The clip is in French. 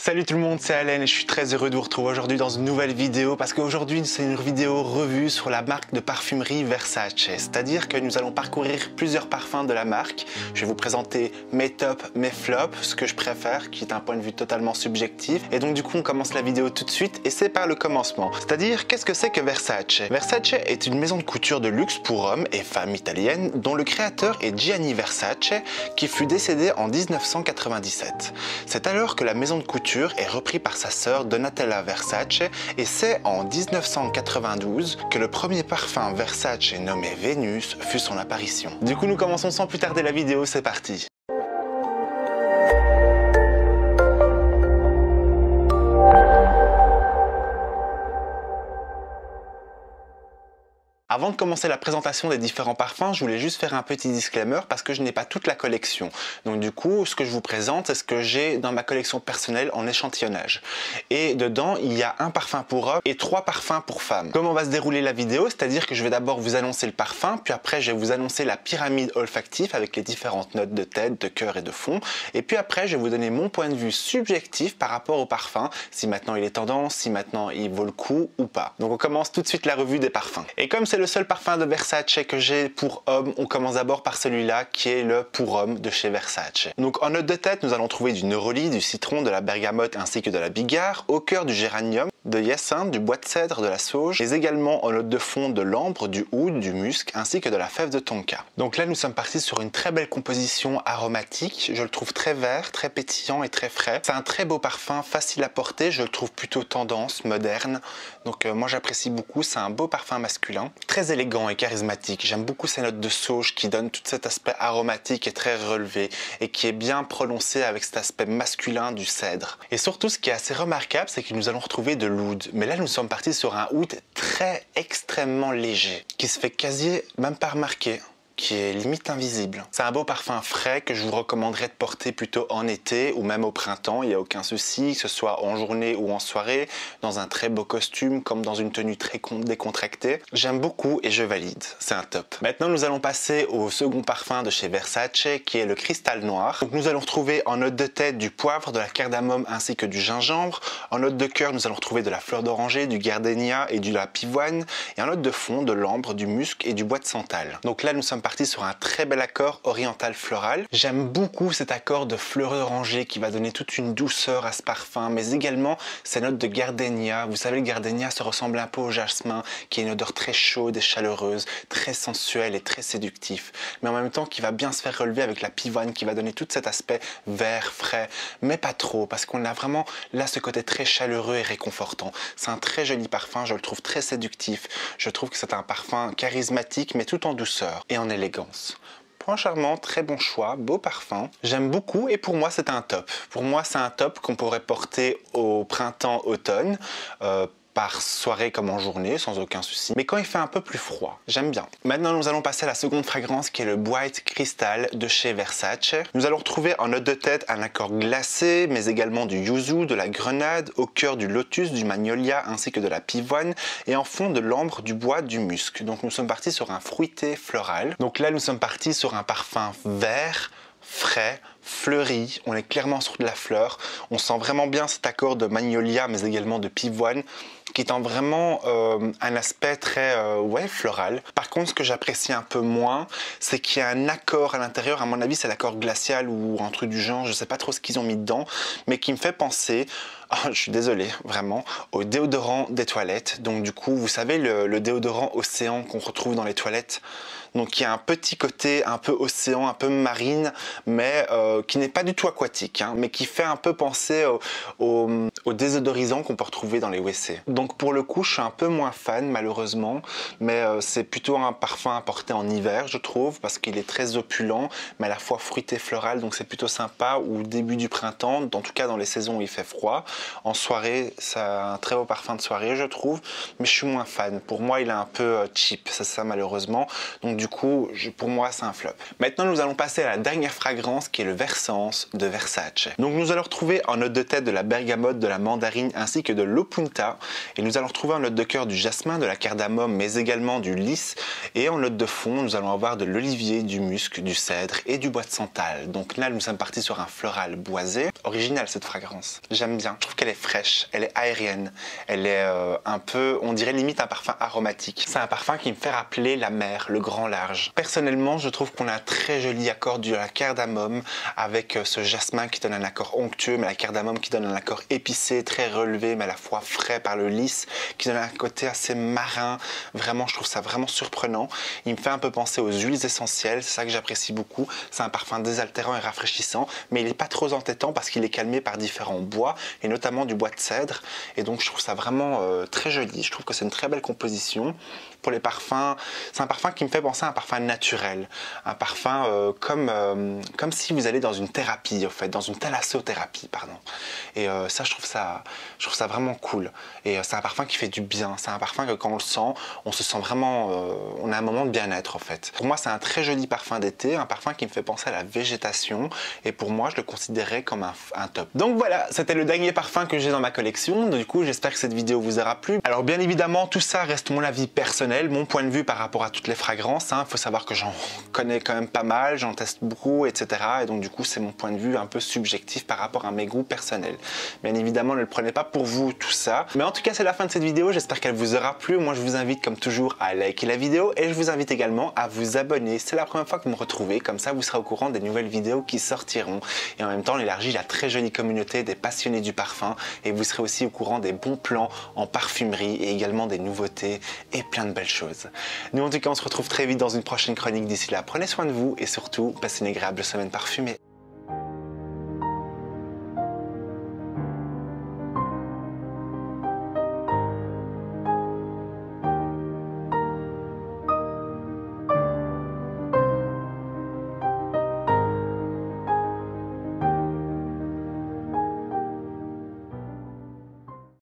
Salut tout le monde, c'est Alain et je suis très heureux de vous retrouver aujourd'hui dans une nouvelle vidéo parce qu'aujourd'hui c'est une vidéo revue sur la marque de parfumerie Versace. C'est-à-dire que nous allons parcourir plusieurs parfums de la marque. Je vais vous présenter mes tops, mes flops, ce que je préfère, qui est un point de vue totalement subjectif. Et donc du coup on commence la vidéo tout de suite et c'est par le commencement. C'est-à-dire qu'est-ce que c'est que Versace? Versace est une maison de couture de luxe pour hommes et femmes italiennes dont le créateur est Gianni Versace qui fut décédé en 1997. C'est alors que la maison de couture est repris par sa sœur Donatella Versace et c'est en 1992 que le premier parfum Versace nommé Vénus fut son apparition. Du coup nous commençons sans plus tarder la vidéo, c'est parti. Avant de commencer la présentation des différents parfums, je voulais juste faire un petit disclaimer parce que je n'ai pas toute la collection. Donc du coup, ce que je vous présente, c'est ce que j'ai dans ma collection personnelle en échantillonnage. Et dedans, il y a un parfum pour homme et 3 parfums pour femmes. Comment va se dérouler la vidéo? C'est-à-dire que je vais d'abord vous annoncer le parfum, puis après je vais vous annoncer la pyramide olfactive avec les différentes notes de tête, de cœur et de fond. Et puis après, je vais vous donner mon point de vue subjectif par rapport au parfum, si maintenant il est tendance, si maintenant il vaut le coup ou pas. Donc on commence tout de suite la revue des parfums. Et comme c'est le seul parfum de Versace que j'ai pour homme, on commence d'abord par celui-là qui est le pour homme de chez Versace. Donc en note de tête, nous allons trouver du neroli, du citron, de la bergamote ainsi que de la bigare, au cœur du géranium, de hyacinthe, du bois de cèdre, de la sauge, mais également en note de fond de l'ambre, du oud, du musc ainsi que de la fève de tonka. Donc là nous sommes partis sur une très belle composition aromatique, je le trouve très vert, très pétillant et très frais. C'est un très beau parfum, facile à porter, je le trouve plutôt tendance, moderne. Donc moi j'apprécie beaucoup, c'est un beau parfum masculin, très élégant et charismatique. J'aime beaucoup ces notes de sauge qui donnent tout cet aspect aromatique et très relevé et qui est bien prononcé avec cet aspect masculin du cèdre. Et surtout ce qui est assez remarquable, c'est que nous allons retrouver de l'oud. Mais là nous sommes partis sur un oud très extrêmement léger, qui se fait quasi même pas remarquer, qui est limite invisible. C'est un beau parfum frais que je vous recommanderais de porter plutôt en été ou même au printemps, il n'y a aucun souci, que ce soit en journée ou en soirée, dans un très beau costume comme dans une tenue très décontractée. J'aime beaucoup et je valide, c'est un top. Maintenant nous allons passer au second parfum de chez Versace qui est le cristal noir. Donc nous allons retrouver en note de tête du poivre, de la cardamome ainsi que du gingembre. En note de cœur nous allons retrouver de la fleur d'oranger, du gardénia et de la pivoine. Et en note de fond de l'ambre, du musc et du bois de santal. Donc là nous sommes parti sur un très bel accord oriental floral. J'aime beaucoup cet accord de fleur d'oranger qui va donner toute une douceur à ce parfum, mais également ces notes de gardénia. Vous savez, le gardénia se ressemble un peu au jasmin, qui est une odeur très chaude et chaleureuse, très sensuelle et très séductif, mais en même temps qui va bien se faire relever avec la pivoine qui va donner tout cet aspect vert, frais, mais pas trop, parce qu'on a vraiment là ce côté très chaleureux et réconfortant. C'est un très joli parfum, je le trouve très séductif. Je trouve que c'est un parfum charismatique, mais tout en douceur et en élégance. Point charmant, très bon choix, beau parfum. J'aime beaucoup et pour moi c'est un top. Pour moi c'est un top qu'on pourrait porter au printemps-automne, par soirée comme en journée, sans aucun souci. Mais quand il fait un peu plus froid, j'aime bien. Maintenant, nous allons passer à la seconde fragrance qui est le White Crystal de chez Versace. Nous allons retrouver en note de tête un accord glacé, mais également du yuzu, de la grenade, au cœur du lotus, du magnolia ainsi que de la pivoine et en fond de l'ambre, du bois, du musc. Donc nous sommes partis sur un fruité floral. Donc là, nous sommes partis sur un parfum vert, frais, fleuri, on est clairement sur de la fleur, on sent vraiment bien cet accord de magnolia mais également de pivoine qui tend vraiment un aspect très floral. Par contre ce que j'apprécie un peu moins c'est qu'il y a un accord à l'intérieur, à mon avis c'est l'accord glacial ou un truc du genre, je sais pas trop ce qu'ils ont mis dedans, mais qui me fait penser, je suis désolé vraiment, au déodorant des toilettes. Donc du coup vous savez le déodorant océan qu'on retrouve dans les toilettes, donc il y a un petit côté un peu océan, un peu marine, mais qui n'est pas du tout aquatique, hein, mais qui fait un peu penser au désodorisant qu'on peut retrouver dans les WC. Donc pour le coup, je suis un peu moins fan malheureusement, mais c'est plutôt un parfum à porter en hiver, je trouve, parce qu'il est très opulent, mais à la fois fruité floral, donc c'est plutôt sympa, ou début du printemps, en tout cas dans les saisons où il fait froid. En soirée, c'est un très beau parfum de soirée, je trouve, mais je suis moins fan. Pour moi, il est un peu cheap, c'est ça malheureusement. Donc du coup, pour moi, c'est un flop. Maintenant, nous allons passer à la dernière fragrance qui est le Versance de Versace. Donc nous allons retrouver en note de tête de la bergamote, de la mandarine ainsi que de l'opunta. Et nous allons retrouver en note de cœur du jasmin, de la cardamome, mais également du lys. Et en note de fond, nous allons avoir de l'olivier, du musc, du cèdre et du bois de santal. Donc là, nous sommes partis sur un floral boisé. Original cette fragrance. J'aime bien. Je trouve qu'elle est fraîche, elle est aérienne. Elle est un peu, on dirait limite un parfum aromatique. C'est un parfum qui me fait rappeler la mer, le grand large. Personnellement, je trouve qu'on a un très joli accord de la cardamome avec ce jasmin qui donne un accord onctueux, mais la cardamome qui donne un accord épicé, très relevé, mais à la fois frais par le lys, qui donne un côté assez marin. Vraiment, je trouve ça vraiment surprenant. Il me fait un peu penser aux huiles essentielles, c'est ça que j'apprécie beaucoup. C'est un parfum désaltérant et rafraîchissant, mais il n'est pas trop entêtant parce qu'il est calmé par différents bois, et notamment du bois de cèdre. Et donc, je trouve ça vraiment très joli. Je trouve que c'est une très belle composition. Pour les parfums, c'est un parfum qui me fait penser à un parfum naturel, un parfum comme si vous allez dans une thérapie, en fait, dans une thalassothérapie, pardon. Et ça, je trouve ça vraiment cool. Et c'est un parfum qui fait du bien. C'est un parfum que quand on le sent, on se sent vraiment, on a un moment de bien-être en fait. Pour moi, c'est un très joli parfum d'été, un parfum qui me fait penser à la végétation. Et pour moi, je le considérais comme un top. Donc voilà, c'était le dernier parfum que j'ai dans ma collection. Du coup, j'espère que cette vidéo vous aura plu. Alors bien évidemment, tout ça reste mon avis personnel, mon point de vue par rapport à toutes les fragrances. Faut savoir que j'en connais quand même pas mal, j'en teste beaucoup, etc. Et donc du coup, c'est mon point de vue un peu subjectif par rapport à mes goûts personnels. Bien évidemment, ne le prenez pas pour vous tout ça. Mais en tout cas, c'est la fin de cette vidéo. J'espère qu'elle vous aura plu. Moi, je vous invite comme toujours à liker la vidéo et je vous invite également à vous abonner. C'est la première fois que vous me retrouvez. Comme ça, vous serez au courant des nouvelles vidéos qui sortiront. Et en même temps, on élargit la très jolie communauté des passionnés du parfum et vous serez aussi au courant des bons plans en parfumerie et également des nouveautés et plein de belles choses. Nous, en tout cas, on se retrouve très vite dans une prochaine chronique. D'ici là, prenez soin de vous et surtout, passez une agréable semaine parfumée.